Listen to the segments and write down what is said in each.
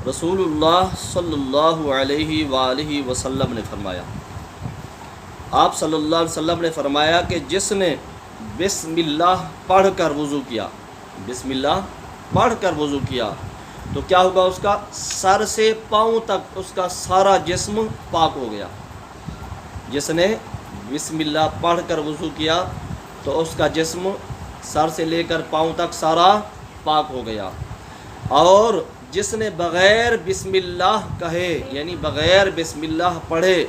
رسول اللہ صلی اللہ علیہ وآلہ وسلم نے فرمایا، آپ صلی اللہ علیہ وسلم نے فرمایا کہ جس نے بسم اللہ پڑھ کر وضو کیا، بسم اللہ پڑھ کر وضو کیا تو کیا ہوگا؟ اس کا سر سے پاؤں تک اس کا سارا جسم پاک ہو گیا۔ جس نے بسم اللہ پڑھ کر وضو کیا تو اس کا جسم سر سے لے کر پاؤں تک سارا پاک ہو گیا۔ اور جس نے بغیر بسم اللہ کہے یعنی بغیر بسم اللہ پڑھے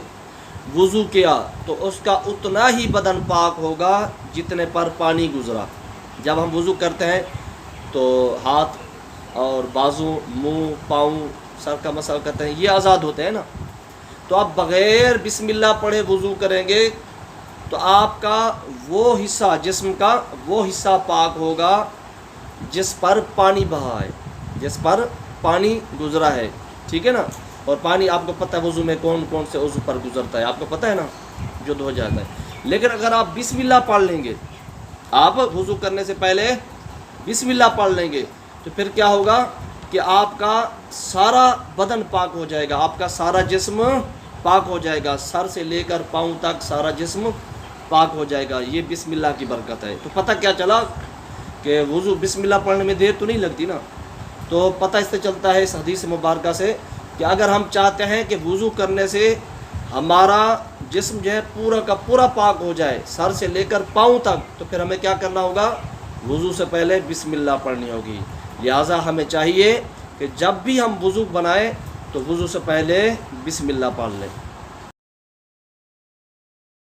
وضو کیا تو اس کا اتنا ہی بدن پاک ہوگا جتنے پر پانی گزرا۔ جب ہم وضو کرتے ہیں تو ہاتھ اور بازو، منہ، پاؤں، سر کا مسح کرتے ہیں، یہ آزاد ہوتے ہیں نا۔ تو آپ بغیر بسم اللہ پڑھے وضو کریں گے تو آپ کا وہ حصہ، جسم کا وہ حصہ پاک ہوگا جس پر پانی بہا ہے، جس پر پانی گزرا ہے، ٹھیک ہے نا۔ اور پانی آپ کو پتہ ہے وضو میں کون کون سے عضو پر گزرتا ہے، آپ کو پتہ ہے نا، جو دھو جاتا ہے۔ لیکن اگر آپ بسم اللہ پڑھ لیں گے، آپ وضو کرنے سے پہلے بسم اللہ پڑھ لیں گے تو پھر کیا ہوگا کہ آپ کا سارا بدن پاک ہو جائے گا، آپ کا سارا جسم پاک ہو جائے گا، سر سے لے کر پاؤں تک سارا جسم پاک ہو جائے گا۔ یہ بسم اللہ کی برکت ہے۔ تو پتہ کیا چلا کہ وضو بسم اللہ پڑھنے میں دیر تو نہیں لگتی نا۔ تو پتہ اس سے چلتا ہے اس حدیث مبارکہ سے کہ اگر ہم چاہتے ہیں کہ وضو کرنے سے ہمارا جسم جو ہے پورا کا پورا پاک ہو جائے، سر سے لے کر پاؤں تک، تو پھر ہمیں کیا کرنا ہوگا؟ وضو سے پہلے بسم اللہ پڑھنی ہوگی۔ لہٰذا ہمیں چاہیے کہ جب بھی ہم وضو بنائیں تو وضو سے پہلے بسم اللہ پڑھ لیں۔